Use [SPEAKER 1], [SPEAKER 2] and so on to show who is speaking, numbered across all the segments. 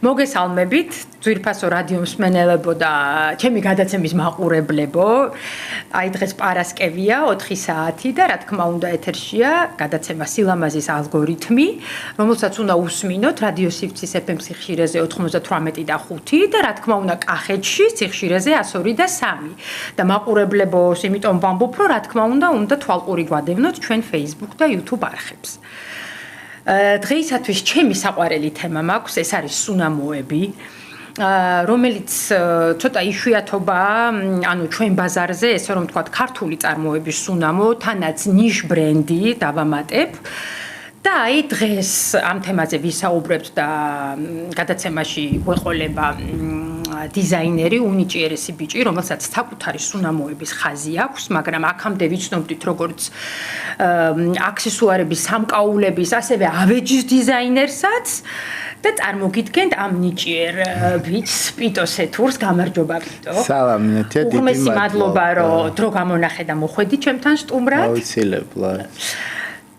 [SPEAKER 1] მოგესალმებით, ძვირფასო რადიო მსმენელებო და ჩემი გადაცემის მაყურებლებო. აი დღეს პარასკევია, 4 საათი და რა თქმა უნდა ეთერშია გადაცემა სილამაზის ალგორითმი, რომელსაც უნდა უსმინოთ რადიო სივრცის FM სიხშირეზე 98 და 5 და რა თქმა უნდა კახეთში სიხშირეზე 102 და 3. და მაყურებლებო, იმიტომ ვამბობ, რომ რა თქმა უნდა თვალყური გვადევნოთ ჩვენ Facebook და YouTube არხებს. დღეისათვის ჩემი საყვარელი თემა მაქვს, ეს არის სუნამოები, რომელიც ცოტა იშვიათობაა, ანუ ჩვენ ბაზარზე, ესე რომ ვთქვათ, ქართული წარმოების სუნამო, თანაც ნიშ ბრენდი დავამატებ. და აი დღეს ამ თემაზე ვისაუბრებთ და გადაცემაში გვეყოლება დიზაინერი, უნიჭიერესი ბიჭი, რომელსაც საკუთარი სუნამოების ხაზი აქვს, მაგრამ აქამდე ვიცნობდით როგორც აქსესუარების, სამკაულების, ასევე ავეჯის დიზაინერსაც და წარმოგიდგენთ ამ ნიჭიერ ბიჭს, პიტო სეთურს. გამარჯობა პიტო.
[SPEAKER 2] სალამი,
[SPEAKER 1] დიდი მადლობა, რომ დრო გამონახე და მოხვედი ჩემთან სტუმრად.
[SPEAKER 2] აუცილებლად.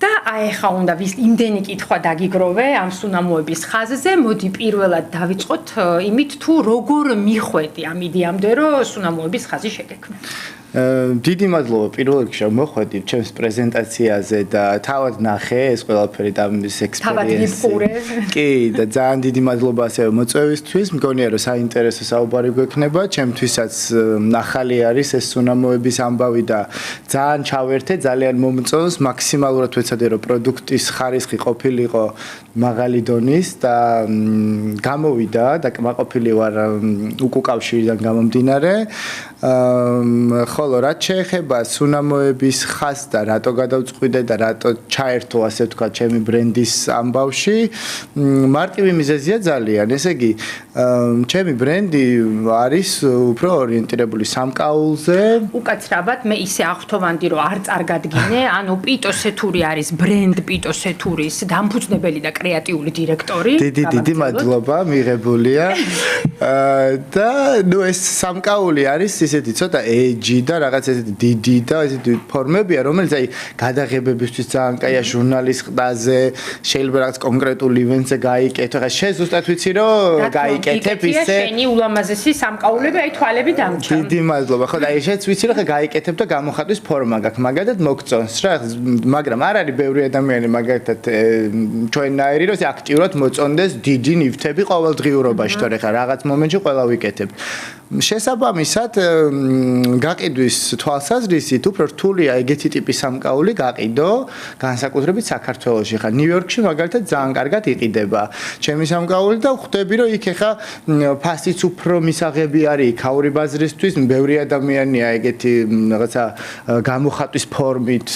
[SPEAKER 1] და აი ხა უნდა იმდენი კითხვა დაგიგროვე ამ სუნამოების ხაზზე. მოდი პირველად დავიწყოთ იმით თუ როგორ მიხვედი ამ იდეამდე რომ სუნამოების ხაზი შეგექმნათ.
[SPEAKER 2] დიდი მადლობა პირველ რიგში მოხვედი ჩემს პრეზენტაციაზე და თავად ნახე ეს ყველაფერი და ეს ექსპერიენსი. კი და ძალიან დიდი მადლობა ასევე მოწვევისთვის. მგონია რომ საინტერესო საუბარი გვექნება. ჩემთვისაც ახალი არის ეს სუნამოების ამბავი და ძალიან ჩავერთე, ძალიან მომწონს. მაქსიმალურად ვეცადე რომ პროდუქტის ხარისხი ყოფილიყო მაღალი დონის და გამოვიდა და კმაყოფილი ვარ უკუკავშირიდან გამომდინარე. ხოლო რაც შეეხება სუნამოების ხაზს და რატო გადავწყვიტე და რატო ჩაერთო ასე ვთქვათ ჩემი ბრენდის ამბავში, მარტივი მიზეზია ძალიან. ესე იგი, ჩემი ბრენდი არის უფრო ორიენტირებული სამკაულზე.
[SPEAKER 1] უკაცრავად მე ისე აღთოვანდი რომ არ წარგადგინე, ანუ პიტო სეთური არის ბრენდ პიტო სეთურის დამფუძნებელი და კრეატიული დირექტორი.
[SPEAKER 2] დიდი მადლობა, მიღებულია. და ნუ ეს სამკაული არის ისეთი ცოტა ეჯი და რაღაც ესეთი დიდი და ესეთი ფორმებია, რომელიც აი გადაღებებისთვის ძალიან კაია, ჟურნალის ყდაზე, შეიძლება რაღაც კონკრეტულ ივენტზე გაიკეთო. ხა შენ ზუსტად ვიცი რომ გაიკეთებ ისე.
[SPEAKER 1] შენი ულამაზესი სამკაულები, აი თვალები დამჭა.
[SPEAKER 2] დიდი მადლობა. ხო და აი შენც ვიცი რომ ხა გაიკეთებ და გამოხატვის ფორმა გაქვს, მაგათად მოგწონს რა, მაგრამ არ არის ბევრი ადამიანი მაგათად ჩვენნაირი, რომ აქტიურად მოწონდეს დიდი ნივთები ყოველდღიურობაში, თორე ხა რაღაც მომენტში ყველა ვიკეთებთ. შესაბამისად გაყიდვის თვალსაზრისით უფრო რთულია ეგეთი ტიპის სამკაული გაყიდო, განსაკუთრებით საქართველოში. ხა ნიუ-იორკში მაგალითად ძალიან კარგად იყიდება ჩემი სამკაული და ხვდები რომ იქ ხა ფასიც უფრო მისაღები არის იქაური ბაზრისთვის, ბევრი ადამიანია ეგეთი რაღაცა გამოხატვის ფორმით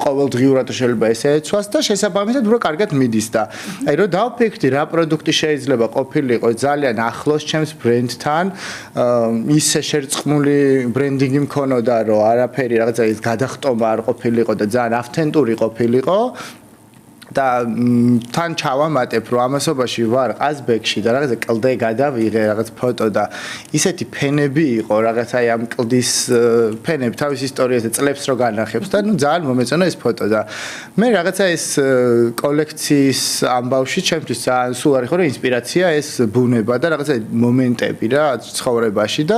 [SPEAKER 2] ყოველდღიურად შეიძლება ესე ეცვას და შესაბამისად უფრო კარგად მიდის და აი რომ დავფიქრდი რა პროდუქტი შეიძლება ყოფილიყო ძალიან ახლოს ჩემს ბრენდთან, ისე შერწყმული ბრენდინგი მქონოდა რომ არაფერი რაღაცა ის გადახტომა არ ყოფილიყო და ძალიან ავთენტური ყოფილიყო. და თან ჩავამატებ რომ ამასობაში ვარ ყაზბეგში და რაღაცა კლდე გადავიღე რაღაც ფოტო და ისეთი ფენები იყო რაღაც აი ამ კლდის ფენები თავის ისტორიაზე წლებს რო განახებს და ნუ ძალიან მომეწონა ეს ფოტო და მე რაღაცა ეს კოლექციის ამბავში ჩემთვის ძალიან სულ არის ხო რომ ინსპირაცია ეს ბუნება და რაღაცა მომენტები რა ცხოვრებაში და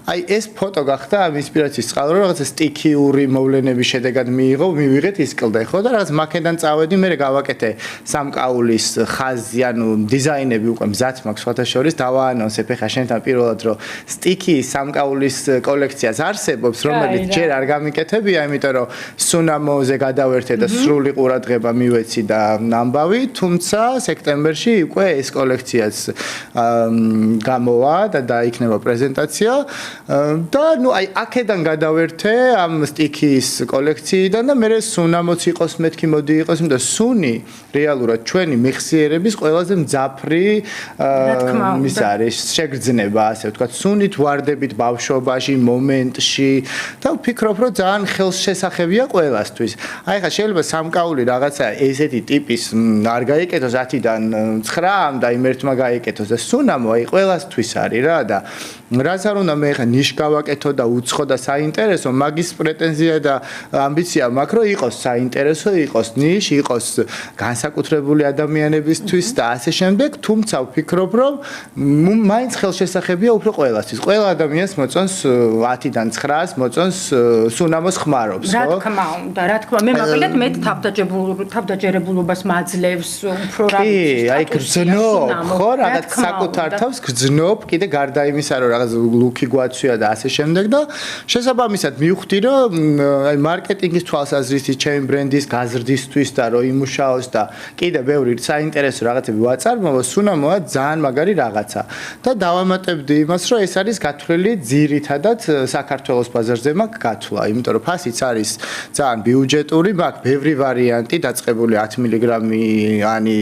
[SPEAKER 2] აი ეს ფოტო გახდა ამ ინსპირაციის წყარო რომ რაღაცა სტიქიური მოვლენების შედეგად მივიღეთ ის კლდე ხო და რაღაც მაქედან წავედი მე გავაკეთე სამკაულის ხაზი, ანუ დიზაინები უკვე მზად მაქვს სხვათა შორის დავაანონსებ ხა შენთან პირველად რომ სტიქი სამკაულის კოლექციას არსებობს, რომელიც ჯერ არ გამიკეთებია, იმიტომ რომ სუნამოზე გადავერთე და სრული ყურადღება მივეცი და ამბავი, თუმცა სექტემბერში უკვე ეს კოლექციაც გამოვა და დაიქნება პრეზენტაცია და ნუ აი აქედან გადავერთე ამ სტიქის კოლექციიდან და მე სუნამოც იყოს მეთქი მოდი იყოს, იმიტომ რომ რეალურად ჩვენი მეხსიერების ყველაზე მძაფრი ის არის შეგრძნება, ასე ვთქვათ, სუნით ვარდებით ბავშვობაში, მომენტში და ვფიქრობ, რომ ძალიან ხელშესახებია ყველასთვის. აი ხა შეიძლება სამკაული რაღაცა ესეთი ტიპის არ გაიკეთოს 10-დან 9 და იმ ერთმა გაიკეთოს და სუნამო აი ყველასთვის არის რა და რაც არ უნდა მე ხა ნიშ გავაკეთო და უცხო და საინტერესო, მაგის პრეტენზია და ამბიცია მაქვს, რომ იყოს საინტერესო, იყოს ნიშ, იყოს განსაკუთრებული ადამიანებისთვის და ასე შემდეგ, თუმცა ვფიქრობ, რომ მაინც ხელშესახებია უფრო ყველასთვის. ყველა ადამიანს მოწონს 10-დან 9-ს მოწონს სუნამოს ხმარობს,
[SPEAKER 1] ხო? რა თქმა უნდა, რა თქმა უნდა, მე მაგალითად მე თავდაჯერებულობას მაძლევს უფრო რა
[SPEAKER 2] ვიცი. კი, აი გრძნობ, ხო, რაღაც საკუთარ თავს გრძნობ, კიდე გარდა იმისა, რომ რაღაც ლუკი გვაცვია და ასე შემდეგ და შესაბამისად მივხვდი, რომ აი მარკეტინგის თვალსაზრისით ჩემი ბრენდის გაზრდისთვის და რომ იმუშაოს და კიდე ბევრი საინტერესო რაღაცები ვაწარმოო, სუნამოა ძალიან მაგარი რაღაცა. და დავამატებდი იმას, რომ ეს არის გათვლილი ძირითადად საქართველოს ბაზარზე მაქვს გათვლა, იმიტომ რომ ფასიც არის ძალიან ბიუჯეტური, მაქვს ბევრი ვარიანტი დაწყებული 10 მგ-იანი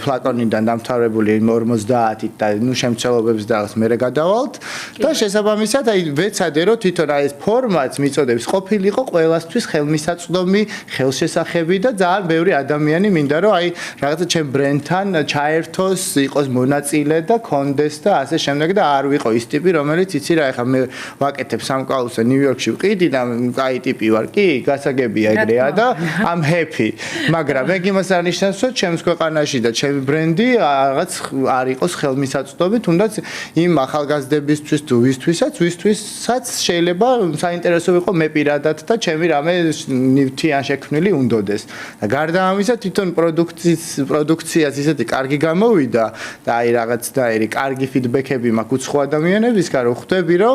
[SPEAKER 2] ფლაკონიდან დამთავრებული 50-ით და ნუ შემცველობებს და რაღაც მერე გადავალთ და შესაბამისად აი ვეცადე რომ თვითონ აი ეს ფორმატს მიწოდებს ყოფილიყო ყველასთვის ხელმისაწვდომი, ხელშესახები და ძალიან ბევრი ადამიანი მინდა რომ აი რაღაცა ჩემ ბრენდთან ჩაერთოს, იყოს მონაწილე და კონდეს და ასე შემდეგ და არ ვიყო ის ტიპი რომელიც იცი რა ეხა მე ვაკეთებ სამკაულზე ნიუ-იორკში ვყიდი და კაი ტიპი ვარ კი გასაგებია ეგრეა და ამ ჰეპი მაგრამ ეგ იმას არ ნიშნავს რომ ჩემს ქვეყანაში და ჩემი ბრენდი რაღაც არ იყოს ხელმისაწვდომი თუნდაც იმ ახალგაზრდებისთვის თუ ვისთვისაც შეიძლება საინტერესო ვიყო მე პირადად და ჩემი რამე ნივთიან შექმნილი უნდოდეს და გარდა ამისა თვითონ პროდუქციას ისეთი კარგი გამოვიდა და აი რაღაცნაირი კარგი ფიდბექები მაქვს უცხო ადამიანებისგან რომ ხვდები რომ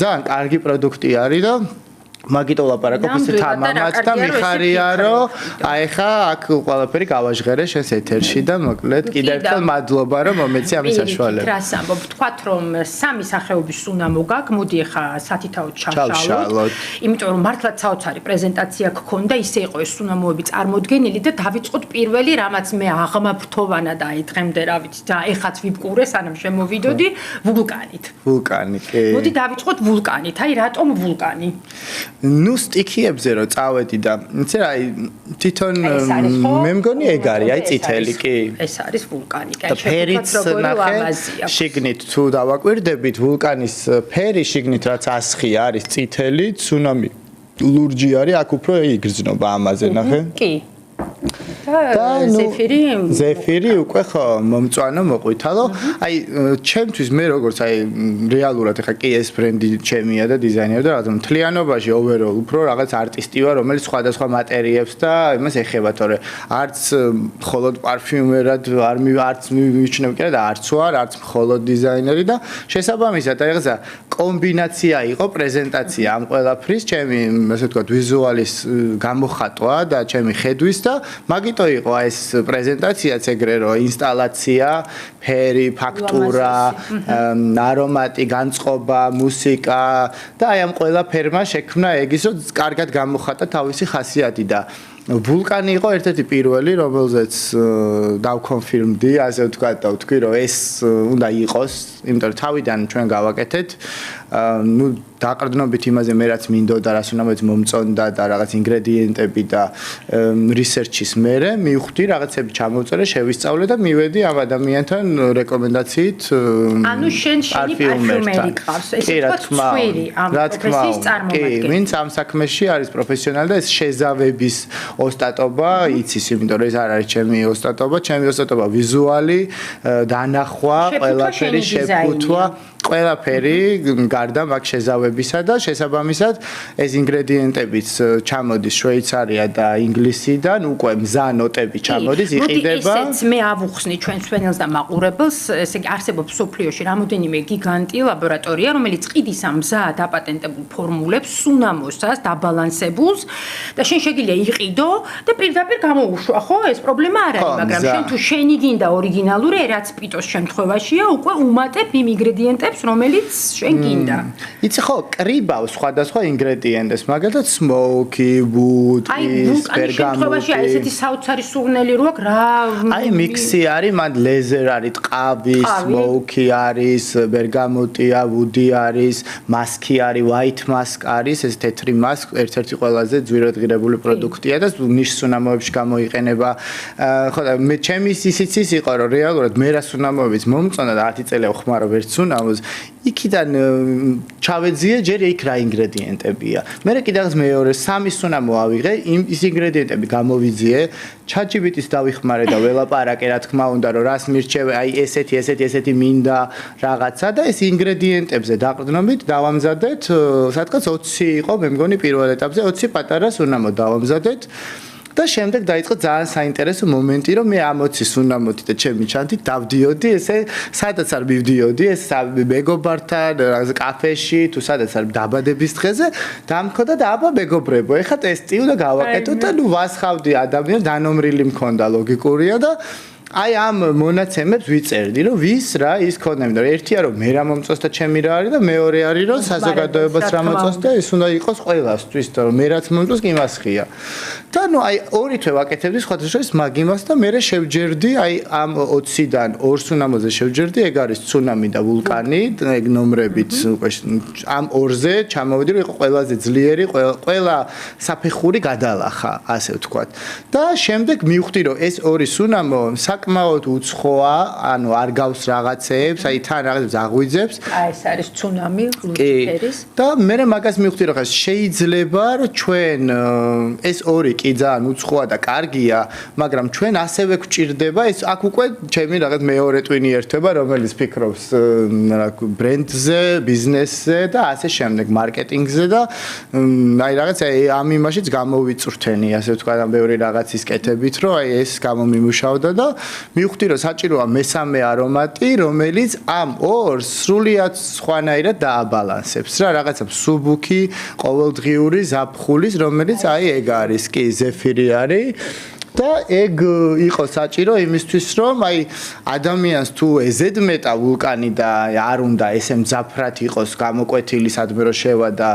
[SPEAKER 2] ძალიან კარგი პროდუქტი არის და მაგიტო ლაპარაკობ ისეთ ამამაც და მიხარია რომ აი ხა აქ ყველაფერი გავაჟღერე შენს ეთერში და მოკლედ კიდევ ერთხელ მადლობა რომ მომეცი ამის საშუალება.
[SPEAKER 1] რას ამბობ, თქვათ რომ სამი სახეობის სუნამო გაქვს, მოდი ხა სათითაოდ ჩავშალოთ. იმიტომ რომ მართლაც საოცარი პრეზენტაცია გქონდა, ისე იყო ეს სუნამოები წარმოდგენილი და დავიწყოთ პირველი რამაც მე აღმაფრთოვანა და აი დღემდე რა ვიცი და ეხაც ვიბყურე სანამ შემოვიდოდი ვულკანით.
[SPEAKER 2] ვულკანი, კი.
[SPEAKER 1] მოდი დავიწყოთ ვულკანით. აი რატომ ვულკანი?
[SPEAKER 2] ნუ სტიქიებზე რომ წავედი და იცი რა აი თვითონ მე მგონი ეგ არის აი წითელი კი
[SPEAKER 1] ეს არის ვულკანი კი
[SPEAKER 2] ფერიც ნახე შიგნით თუ დავაკვირდებით ვულკანის ფერი შიგნით რაც ასხი არის წითელი ცუნამი ლურჯი არის აქ უფრო იგრძნობა ამაზე ნახე
[SPEAKER 1] კი და
[SPEAKER 2] ზეფირი უკვე ხო მომწვანო მოყვითალო აი ჩემთვის მე როგორც აი რეალურად ხა კი ეს ბრენდი ჩემია და დიზაინერი და რაღაც მთლიანობაში overall უფრო რაღაც არტისტი ვარ რომელიც სხვადასხვა მატერიებს და იმას ეხება თორე არც მხოლოდ პარფიუმერად არც მივიჩნევ კიდე და არც ვარ არც მხოლოდ დიზაინერი და შესაბამისად აი რაღაცა კომბინაცია იყო პრეზენტაცია ამ ყველაფრის ჩემი ასე ვთქვათ ვიზუალის გამოხატვა და ჩემი ხედვის და მაგიტო იყო ეს პრეზენტაციაც ეგრე რომ ინსტალაცია, ფერი, ფაქტურა, არომატი, განწყობა, მუსიკა და აი ამ ყველაფერმა შექმნა ეგ ის რომ კარგად გამოხატა თავისი ხასიათი და ვულკანი იყო ერთ-ერთი პირველი, რომელზეც დავკონფირმდი, ასე ვთქვათ და ვთქვი, რომ ეს უნდა იყოს, იმიტომ რომ თავიდან ჩვენ გავაკეთეთ, ნუ დაყრდნობით იმაზე მე რაც მინდოდა, რაც უნდა მომწონდა და რაღაც ინგრედიენტები და რისერჩის მერე მივხვდი, რაღაცები ჩამოვწერე, შევისწავლე და მივედი ამ ადამიანთან რეკომენდაციით.
[SPEAKER 1] ანუ შენი პარფიუმერი ყავს, ესე ვთქვათ, ცხვირი ამ პროფესიის წარმომადგენელი.
[SPEAKER 2] კი, ვინც ამ საქმეში არის პროფესიონალი და ეს შეზავების ოსტატობა იცის, იმიტომ რომ ეს არ არის ჩემი ოსტატობა, ჩემი ოსტატობა ვიზუალი, დანახვა, ყველაფერი შეფუთვა, ყველაფერი გარდა მაგ შეზავებისა და შესაბამისად ეს ინგრედიენტებიც ჩამოდის შვეიცარია და ინგლისიდან, უკვე მზა ნოტები ჩამოდის, იყიდება.
[SPEAKER 1] მოდი ისეც მე ავუხსნი ჩვენ სვენელს და მაყურებელს, ესე იგი არსებობს სოფლიოში რამოდენიმე გიგანტი ლაბორატორია, რომელიც ყიდის ამ მზა დაპატენტებულ ფორმულებს, სუნამოსას, დაბალანსებულს და შენ შეგიძლია იყიდო და პირდაპირ გამოუშვა, ხო? ეს პრობლემა არ არის, მაგრამ შენ თუ შენი გინდა ორიგინალური, რაც პიტოს შემთხვევაშია, უკვე უმატებ იმ ინგრედიენტებს, რომელიც შენ გინდა. მინდა.
[SPEAKER 2] იცი ხო, კრიბავს სხვადასხვა ინგრედიენტებს, მაგალითად smoky, wood,
[SPEAKER 1] ვულკანის შემთხვევაში ესეთი საოცარი სურნელი რო აქვს რა
[SPEAKER 2] მიქსი არის, მან ლეზერ არის, ტყავი, smoky არის, ბერგამოტია, woody არის, მასკი არის, white mask არის, ეს თეთრი მასკი ერთ-ერთი ყველაზე ძვირადღირებული პროდუქტია და ნიშნსუნამოებში გამოიყენება. ხო და მე ჩემი ისიც იყო რომ რეალურად მე რა სუნამოებიც მომწონა და 10 წელი ხმარო ვერც სუნამოს იქიდან ჩავეძიე ჯერ იქ რა ინგრედიენტებია. მე კიდევ მეორე სამი სუნამო ავიღე, ის ინგრედიენტები გამოვიძიე, ChatGPT-ს დავიხმარე და ველაპარაკე რა თქმა უნდა რომ რას მირჩევ, აი ესეთი მინდა რაღაცა და ეს ინგრედიენტებზე დაყრდნობით დავამზადეთ, სადღაც 20 იყო, მე მგონი პირველ ეტაპზე 20 პატარა სუნამო დავამზადეთ. და შემდეგ დაიწყო ძალიან საინტერესო მომენტი, რომ მე ამ 20 სუნამოთი და ჩემი ჩანთით დავდიოდი, ესე სადაც არ მივდიოდი, ეს მეგობრებთან, კაფეში, თუ სადაც არ დაბადების დღეზე, დამქოდა და აბა მეგობრებო, ეხლა ტესტი უნდა გავაკეთო და ნუ ვასხავდი ადამიანს, დანომრილი მქონდა ლოგიკურია და აი ამ მონაცემებს ვიწერდი, რომ ვის რა ის ქონდა, ერთია რომ მე რა მომწონს და ჩემი რა არის და მეორე არის რომ საზოგადოებას რა მომწონს და ეს უნდა იყოს ყველასთვის, რომ მე რაც მომწონს კი მასხია. და ნუ აი ორი თვე ვაკეთებდი სხვადასხვა მაგ იმას და მე შევჯერდი, აი ამ 20-დან 2 სუნამოზე შევჯერდი, ეგ არის ცუნამი და ვულკანი, ეგ ნომრებით ამ ორზე ჩამოვიდი, რომ იყო ყველაზე ძლიერი, ყველა საფეხური გადალახა, ასე ვთქვათ. და შემდეგ მივხვდი, რომ ეს ორი სუნამო საკმაოდ უცხოა, ანუ არ გავს რაღაცეებს, აი თან რაღაცებს აღვიძებს.
[SPEAKER 1] აი ეს არის ცუნამი, ლუციფერის.
[SPEAKER 2] და მე მაგას მივხვდი, რომ შეიძლება რომ ჩვენ ეს ორი კი ძალიან უცხოა და კარგია, მაგრამ ჩვენ ასევე გვჭირდება ეს აქ უკვე ჩემი რაღაც მეორე ტვინი ერთება, რომელიც ფიქრობს ბრენდზე, ბიზნესზე და ასე შემდეგ, მარკეტინგზე და აი რაღაც ამ იმაშიც გამოვიწვრთენი, ასე ვთქვათ, ამ ბევრი რაღაცის კეთებით, რომ აი ეს გამომიმუშავდა და მივხვდი რომ საჭიროა მესამე არომატი, რომელიც ამ ორს სრულიად სხვანაირად დააბალანსებს. რა რაღაცა სუბუქი, ყოველდღიური ზაფხულის, რომელიც აი ეგ არის, კი ზეფირი არის. და ეგ იყო საჭირო იმისთვის რომ აი ადამიანს თუ ეზედმეტა ვულკანი და არ უნდა ესე მძაფრად იყოს გამოკვეთილი სადმე რომ შევა და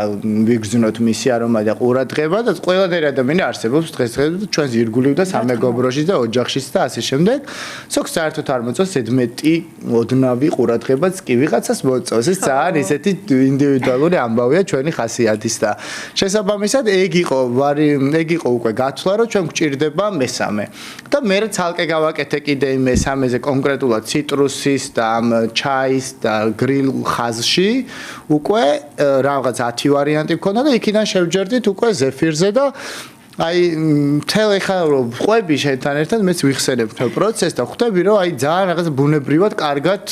[SPEAKER 2] ვიგრძნოთ მისი არომატი და ყურადღება და ყველანაირი ადამიანი არსებობს დღესდღეობით ჩვენს ირგვლივ და სამეგობროში და ოჯახშიც და ასე შემდეგ. სოქ საერთოდ არ მოწონს ზედმეტი ოდნავი ყურადღებაც კი ვიღაცას მოწონს. ეს ძალიან ისეთი ინდივიდუალური ამბავია ჩვენი ხასიათის და შესაბამისად ეგ იყო უკვე გათვლა რომ ჩვენ გვჭირდება მესამე. და მე ცალკე გავაკეთე კიდე მესამეზე კონკრეტულად ციტრუსის და ამ ჩაის და გრილ ხაზში უკვე რაღაც 10 ვარიანტი მქონდა და იქიდან შევჯერდით უკვე ზეფირზე და აი თელ ეხლა რომ ყვები შენთან ერთად მეც ვიხსენებ თელ პროცესს და ხვდები რომ აი ძალიან რაღაც ბუნებრივად კარგად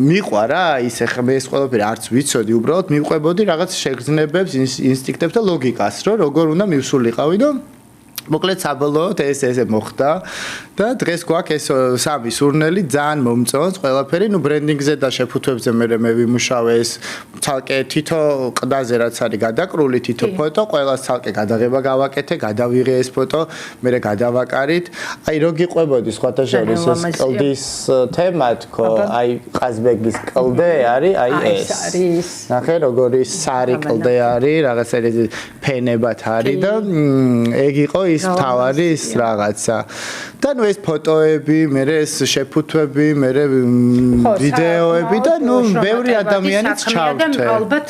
[SPEAKER 2] მიყვა რა ის ეხლა მე ეს ყველაფერი არც ვიცოდი უბრალოდ მივყვებოდი რაღაც შეგრძნებებს ინსტინქტებს და ლოგიკას რომ როგორ უნდა მივსულიყავი და მოკლედ საბოლოოდ ესე მოხდა და დღეს გვაქვს ეს სამი სურნელი ძალიან მომწონს ყველაფერი, ნუ ბრენდინგზე და შეფუთვებზე მე ვიმუშავე ეს ცალკე თითო ყდაზე რაც არის გადაკრული თითო ფოტო, ყველას ცალკე გადაღება გავაკეთე, გადავიღე ეს ფოტო, მე გადავაკარით. აი რო გიყვებოდი სხვათა შორის ეს კლდის თემა თქო, აი ყაზბეგის კლდე არის, აი ეს. ნახე როგორი სარი კლდე არის, რაღაცა ფენებად არის და ეგ იყო ის თავარი ის რაღაცა. და ნუ ეს ფოტოები, მე ეს შეფუთვები, მე ვიდეოები და ნუ ბევრი ადამიანიც ჩავთე.
[SPEAKER 1] ალბათ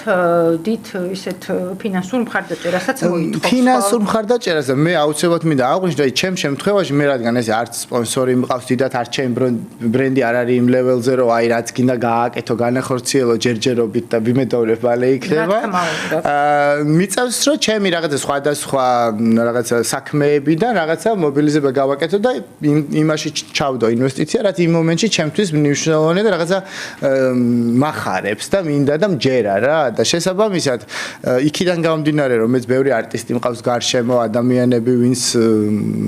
[SPEAKER 1] დიდ ისეთ ფინანსურ მხარდაჭერასაც მოითხოვს.
[SPEAKER 2] ფინანსურ მხარდაჭერას მე აუცილებლად მინდა აღვნიშნო, აი ჩემ შემთხვევაში მე რადგან ეს არც სპონსორი მყავს დიდად, არც ჩემ ბრენდი არ არის იმ ლეველზე, რომ აი რაც გინდა გააკეთო, განახორციელო ჯერჯერობით და ვიმედოვრებ მალე იქნება. მიწევს რომ ჩემი რაღაცა სხვადასხვა რაღაცა საქმეებიდან რაღაცა მობილიზება გავაკეთო და იმაში ჩავდო ინვესტიცია, რაც იმ მომენტში ჩემთვის მნიშვნელოვანია და რაღაცა მახარებს და მინდა და მჯერა რა და შესაბამისად იქიდან გამომდინარე რომ მეც ბევრი არტისტი მყავს გარშემო ადამიანები ვინც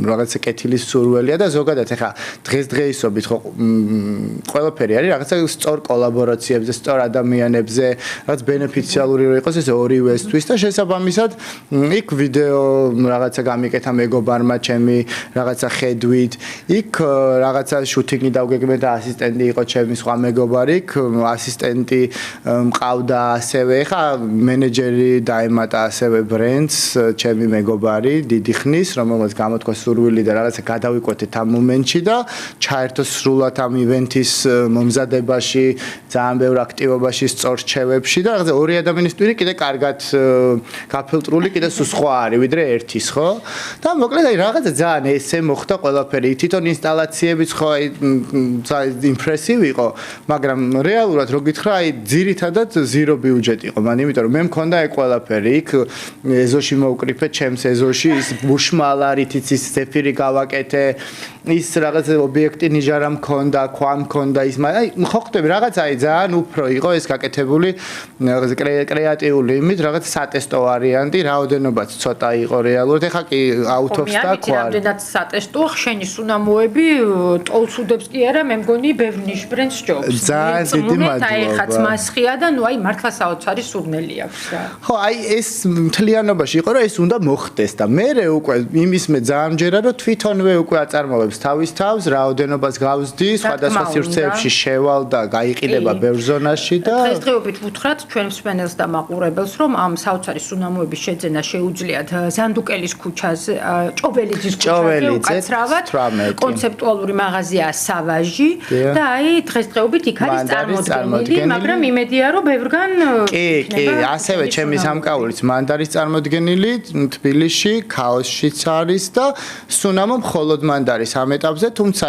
[SPEAKER 2] რაღაცა კეთილის სურველია და ზოგადად ეხა დღესდღეობით ხო ყველაფერი არის რაღაცა სწორ კოლაბორაციებზე, სწორ ადამიანებზე, რაც ბენეფიციალური რო იყოს ეს ორივესთვის და შესაბამისად იქ ვიდეო რაღაცა გამიკეთა მეგობარმა ჩემი რაღაცა ხედვით მივდივით. იქ რაღაცა შუთინგი დავგეგმე და ასისტენტი იყო ჩემი სხვა მეგობარი, ასისტენტი მყავდა ასევე, ხა მენეჯერი დაემატა ასევე ბრენდს, ჩემი მეგობარი დიდი ხნის, რომელსაც გამოთქვა სურვილი და რაღაცა გადავიკვეთეთ ამ მომენტში და ჩაერთო სრულად ამ ივენთის მომზადებაში, ძალიან ბევრ აქტივობაში, სწორ რჩევებში და რაღაცა ორი ადამიანის ტვინი კიდე კარგად გაფილტრული, კიდე სხვა არის ვიდრე ერთის, ხო? და მოკლედ აი რაღაცა ძალიან ესე მოხდა ყველაფერი. თვითონ ინსტალაციებიც ხო აი ძალიან იმპრესივი იყო, მაგრამ რეალურად რო გითხრა, აი ძირითადად ზირო ბიუჯეტი იყო მან, იმიტომ რომ მე მქონდა ეგ ყველაფერი. იქ ეზოში მოვკრიფე ჩემს ეზოში ის ბუშმალა, რითიც ის ზეფირი გავაკეთე, ის რაღაც ობიექტი ნიჟარა მქონდა, ქვა მქონდა ის, აი ხო ხტები რაღაც აი ძალიან უფრო იყო ეს გაკეთებული რაღაც კრეატიული იმით, რაღაც სატესტო ვარიანტი, რაოდენობაც ცოტა იყო რეალურად. ეხა კი out of stock ვარ.
[SPEAKER 1] რამდენად სატესტო ხშენი სუნამოები ტოლს უდებს კი არა, მე მგონი ბევრ ნიშ ბრენდს ჯობს.
[SPEAKER 2] ძალიან დიდი მადლობა.
[SPEAKER 1] აი ხაც მასხია და ნუ აი მართლა საოცარი სურნელი აქვს რა.
[SPEAKER 2] ხო, აი ეს მთლიანობაში იყო რომ ეს უნდა მოხდეს და მე უკვე იმის მე ძალიან მჯერა რომ თვითონვე უკვე აწარმოებს თავის თავს, რაოდენობას გავზდი, სხვადასხვა სივრცეებში შევალ და გაიყიდება ბევრ ზონაში და
[SPEAKER 1] დღესდღეობით ვუთხრათ ჩვენ მსმენელს და მაყურებელს რომ ამ საოცარი სუნამოების შეძენა შეუძლიათ ზანდუკელის ქუჩაზე, ჭობელიძის ქუჩაზე უკაცრავად. კონცეპტუალური მაღაზია სავაჟი და აი დღესდღეობით იქ არის წარმოდგენილი, მაგრამ იმედია რომ ბევრგან
[SPEAKER 2] კი, ასევე ჩემი სამკაულიც მანდარის წარმოდგენილი, თბილისში, ქაოსშიც არის და სუნამო მხოლოდ მანდარის ამ ეტაპზე, თუმცა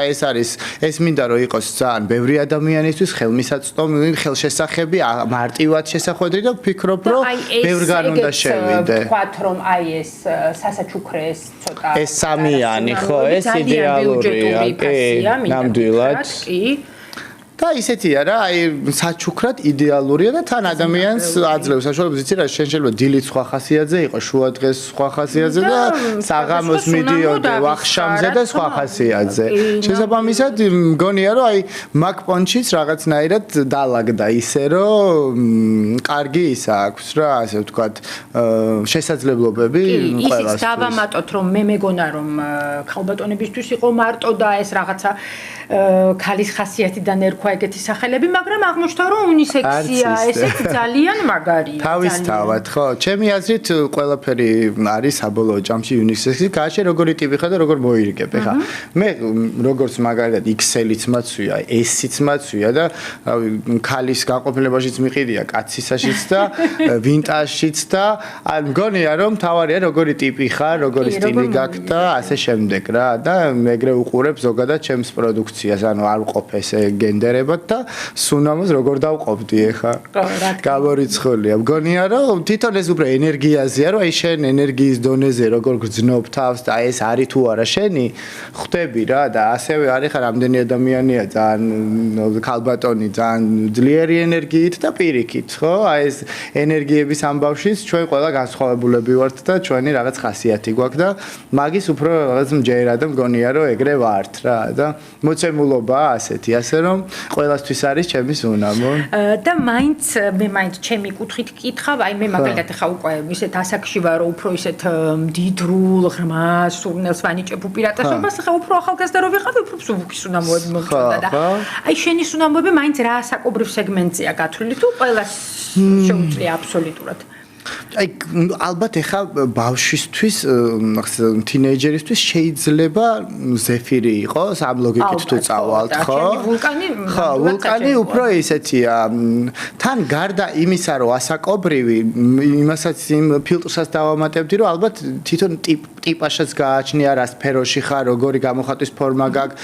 [SPEAKER 2] ეს მინდა რომ იყოს ძალიან ბევრი ადამიანისთვის ხელმისაწვდომი, ხელშესახები, მარტივად შესახვედრი და ვფიქრობ რომ ბევრგან უნდა შევიდე.
[SPEAKER 1] ვთქვათ რომ აი ეს სასაჩუქრე ეს ცოტა
[SPEAKER 2] ეს სამიანი ხო, ეს იდეალურია, კი, ნამდვილად.
[SPEAKER 1] კი.
[SPEAKER 2] და ისეთია რა, აი საჩუქრად იდეალურია და თან ადამიანს აძლევს საშუალებას, იცი რა, შენ შეიძლება დილით სხვა ხასიათზე იყოს, შუა დღეს სხვა ხასიათზე და საღამოს მიდიოდე ვახშამზე და სხვა ხასიათზე. შესაბამისად, მგონია რომ აი მაგ პონჩიც რაღაცნაირად დაალაგდა ისე რომ კარგი ის აქვს რა, ასე ვთქვათ, შესაძლებლობები ყველასთვის.
[SPEAKER 1] ისიც დავამატოთ რომ მე მეგონა რომ ქალბატონებისთვის იყო მარტო და ეს რაღაცა ქალის ხასიათიდან ერქვა ეგეთი სახელები, მაგრამ აღმოჩნდა რომ უნისექსია, ესეც ძალიან მაგარია.
[SPEAKER 2] თავისთავად, ხო, ჩემი აზრით ყველაფერი არის საბოლოო ჯამში უნისექსი, გააჩე როგორი ტიპი ხარ და როგორ მოირგებ. ეხა მე როგორც მაგალითად XL-იც მაცვია, S-იც მაცვია და რავი, ქალის განყოფილებაშიც მიყიდია, კაცისაშიც და ვინტაჟშიც და ან მგონია რომ თავარია როგორი ტიპი ხარ, როგორი სტილი გაქვს და ასე შემდეგ რა და მეგრე უყურებ ზოგადად ჩემს პროდუქციას, ანუ არ ვყოფ ესე გენდერებად და სუნამოს როგორ დავყოფდი ეხა. გამორიცხულია. მგონია რომ თვითონ ეს უფრო ენერგიაზეა, რომ აი შენ ენერგიის დონეზე როგორ გძნობ თავს და ეს არის თუ არა შენი, ხვდები რა და ასევე არის ხა რამდენი ადამიანია ძალიან ქალბატონი ძალიან ძლიერი ენერგიით და პირიქით, ხო? აი ეს ენერგიების ამბავშიც ჩვენ ყველა განსხვავებულები ვართ და ჩვენი რაღაც ხასიათი გვაქვს და მაგის უფრო რაღაც მჯერა და მგონია რომ ეგრე ვართ რა და მოცემულობა ასეთი, ასე რომ ყველასთვის არის ჩემი სუნამო.
[SPEAKER 1] და მაინც ჩემი კუთხით კითხავ, აი მე მაგალითად ხა უკვე ისეთ ასაკში ვარ, რომ უფრო ისეთ მდიდრულ, ღრმა სურნელს ვანიჭებ უპირატესობას, ხა უფრო ახალგაზრდა რო ვიყავ, უფრო მსუბუქი სუნამოები მომწონდა და აი შენი სუნამოები მაინც რა საკობრივ სეგმენტია გათვლილი თუ ყველას შეუძლია აბსოლუტურად?
[SPEAKER 2] აი ალბათ ეხა ბავშვისთვის, თინეიჯერისთვის შეიძლება ზეფირი იყოს, ამ ლოგიკით თუ წავალთ, ხო? ხო, ვულკანი უფრო ისეთია. თან გარდა იმისა, რომ ასაკობრივი, იმასაც იმ ფილტრსაც დავამატებდი, რომ ალბათ თვითონ ტიპაშიც გააჩნია, რა სფეროში ხარ, როგორი გამოხატვის ფორმა გაქვს,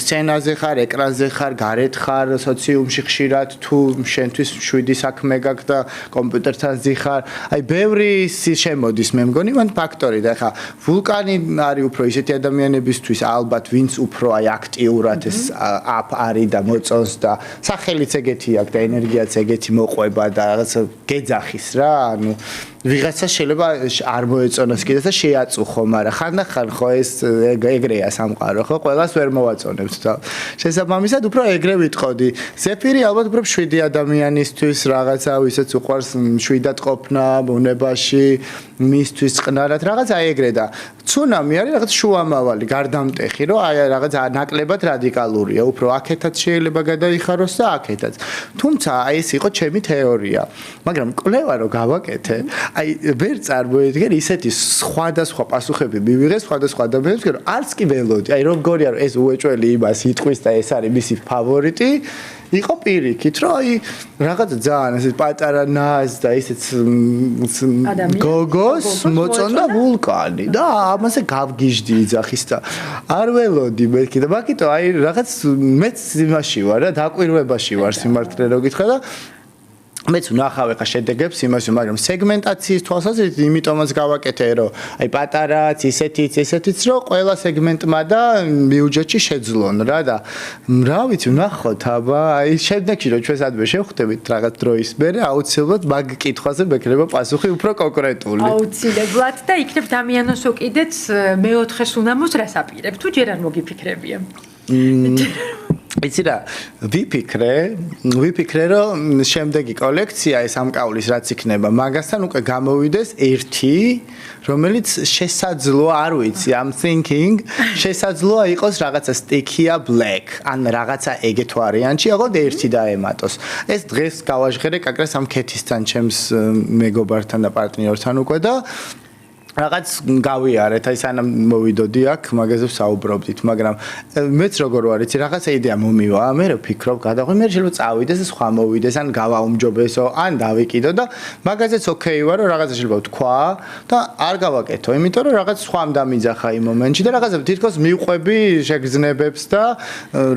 [SPEAKER 2] სცენაზე ხარ, ეკრანზე ხარ, გარეთ ხარ, სოციუმში ხშირად თუ შენთვის შვიდი საქმე გაქვს და კომპიუტერთან ზიხარ. აი ბევრი შემოდის მე მგონი მან ფაქტორი და ხა ვულკანი არის უფრო ისეთი ადამიანებისთვის ალბათ ვინც უფრო აი აქტიურად ეს აპ არის და მოწონს და სახელიც ეგეთი აქვს და ენერგიაც ეგეთი მოყვება და რაღაც გეძახის რა ანუ ვიღაცა შეიძლება არ მოეწონოს კიდე და შეაწუხო, მაგრამ ხანდახან ხო ეს ეგრეა სამყარო, ხო, ყველას ვერ მოვაწონებთ და შესაბამისად უფრო ეგრე ვიტყოდი. ზეფირი ალბათ უფრო შვიდი ადამიანისთვის რაღაცა, ვისაც უყვარს შვიდად ყოფნა ბუნებაში, მისთვის წყნარად რაღაცა ეგრე და ცუნამი არის რაღაც შუამავალი, გარდამტეხი, რომ აი რაღაც ნაკლებად რადიკალურია, უფრო აქეთაც შეიძლება გადაიხაროს და აქეთაც. თუმცა აი ეს იყო ჩემი თეორია. მაგრამ კვლევა რო გავაკეთე, აი ვერ წარმოედგენ ისეთი სხვადასხვა პასუხები მივიღე სხვადასხვა ადამიანებს, რომ არც კი ველოდი, აი როგორია რომ ეს უეჭველი იმას იტყვის და ეს არის მისი ფავორიტი, იყო პირიქით, რომ აი რაღაცა ძალიან ეს პატარა ნაზ და ისეთ გოგოს მოწონდა ვულკანი და ამაზე გავგიჟდი იძახის და არ ველოდი მეთქი და მაგიტო აი რაღაც მეც იმაში ვარ და დაკვირვებაში ვარ სიმართლე რო გითხრა და მეც ვნახავ ხა შედეგებს იმას, მაგრამ სეგმენტაციის თვალსაზრისით იმიტომაც გავაკეთე, რომ აი პატარაც, ისეთიც, რომ ყველა სეგმენტმა და ბიუჯეტში შეძლონ რა და რა ვიცი, ვნახოთ, აბა, აი შემდეგში რომ ჩვენ სადმე შევხვდებით რაღაც დროის მერე, აუცილებლად მაგ კითხვაზე მექნება პასუხი უფრო კონკრეტული.
[SPEAKER 1] აუცილებლად და იქნებ დამიანოს უკიდეც მეოთხე სუნამოს რას აპირებ, თუ ჯერ არ მოგიფიქრებია.
[SPEAKER 2] იცი რა, ვიფიქრე, რომ შემდეგი კოლექცია ეს ამკავლის რაც იქნება, მაგასთან უკვე გამოვიდეს ერთი, რომელიც შესაძლოა, არ ვიცი, I'm thinking, შესაძლოა იყოს რაღაცა sticky-a black, ან რაღაცა ეგეთ ვარიანტი, აღოდ ერთი დაემატოს. ეს დღეს გავაჟღერე კაკრას ამ ქეთისთან, ჩემს მეგობართან და პარტნიორთან უკვე და რაღაც გავიარეთ, აი სანამ მოვიდოდი აქ, მაგაზე ვსაუბრობდით, მაგრამ მეც როგორ ვარ, იცი, რაღაცა იდეა მომივა, მე რო ფიქრობ, გადაღვი, მე შეიძლება წავიდეს და სხვა მოვიდეს, ან გავაუმჯობესო, ან დავიკიდო და მაგაზეც ოკეი ვარ, რომ რაღაცა შეიძლება ვთქვა და არ გავაკეთო, იმიტომ რომ რაღაც სხვამ დამიძახა იმ მომენტში და რაღაცა თითქოს მივყვები შეგრძნებებს და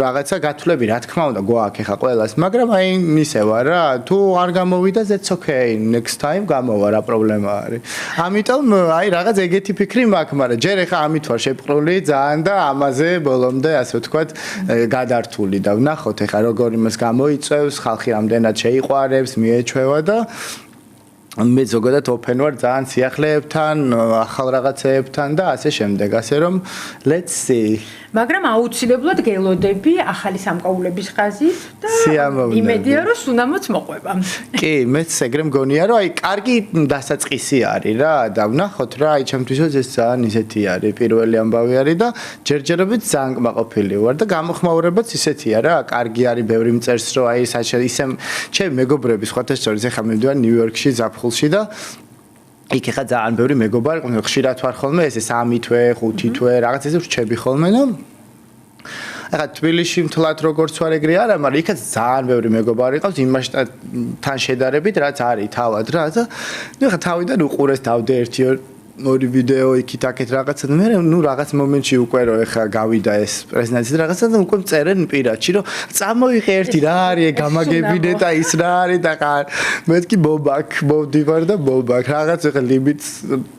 [SPEAKER 2] რაღაცა გათვლები, რა თქმა უნდა, გვაქვს ხა ყველას, მაგრამ აი ისე ვარ რა, თუ არ გამოვიდა, that's okay, next time გამოვა, რა პრობლემა არის. ამიტომ აი რაღაც ეგეთი ფიქრი მაქვს, მაგრამ ჯერ ახლა ამით ვარ შეპყრული ძალიან და ამაზე ბოლომდე ასე ვთქვათ გადართული და ვნახოთ ახლა როგორ იმას გამოიწევს, ხალხი რამდენად შეიყვარებს, მიეჩვევა და მე ზოგადად ოფენ ვარ ძალიან სიახლეებთან, ახალ რაღაცეებთან და ასე შემდეგ, ასე რომ let's see.
[SPEAKER 1] მაგრამ აუცილებლად გელოდები ახალი სამკაულების ხაზით და იმედია რომ სუნამოც მოყვება.
[SPEAKER 2] კი, მეც ეგრე მგონია რომ აი კარგი დასაწყისი არის რა და ვნახოთ რა, აი ჩემთვისაც ეს ძალიან ისეთი არის, პირველი ამბავი არის და ჯერჯერობით ძალიან კმაყოფილი ვარ და გამოხმაურებაც ისეთია რა, კარგი არის, ბევრი მწერს რომ აი ისე ჩემი მეგობრები სხვათა შორის ახლა მივდივარ ნიუ-იორკში ზაფხულში და იქ ხა ძალიან ბევრი მეგობარი, ხშირად ვარ ხოლმე, ესე 3 თვე, 5 თვე, რაღაც ესე ვრჩები ხოლმე და ახლა თბილისში მთლად როგორც ვარ ეგრე არა, მაგრამ იქაც ძალიან ბევრი მეგობარი ყავს იმასთან შედარებით, რაც არის თავად რა და ახლა თავიდან უყურეს დავდე ორი ვიდეო იქით აქეთ რაღაცა და მე ნუ რაღაც მომენტში უკვე რო ეხა გავიდა ეს პრეზენტაცია რაღაცა და უკვე წერენ პირადში რომ წამოიღე ერთი რა არის გამაგებინე და ის რა არის და მეთქი ბობაკ მოვდივარ და ბობაკ რაღაც ეხა ლიმიტს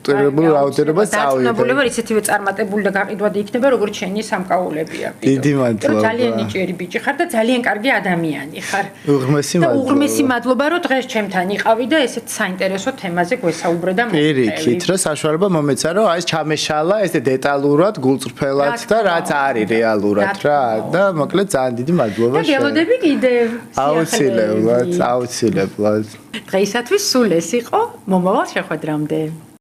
[SPEAKER 2] წერებულ რაოდენობას წავიღე.
[SPEAKER 1] დაწუნებულება ისეთივე წარმატებული და გაყიდვადი იქნება როგორც შენი სამკაულებია.
[SPEAKER 2] დიდი მადლობა.
[SPEAKER 1] ძალიან ნიჭიერი ბიჭი ხარ და ძალიან კარგი ადამიანი ხარ. უღრმესი მადლობა რომ დღეს ჩემთან იყავი და ესეთ საინტერესო თემაზე გვესაუბრე და
[SPEAKER 2] პირიქით რა საშუალება მომეცა რომ აი ეს ჩამეშალა ესე დეტალურად გულწრფელად და რაც არის რეალურად რა და მოკლედ ძალიან დიდი მადლობა
[SPEAKER 1] შენ. და გელოდები კიდევ
[SPEAKER 2] აუცილებლად. დღეისათვის
[SPEAKER 1] სულ ეს იყო მომავალ შეხვედრამდე.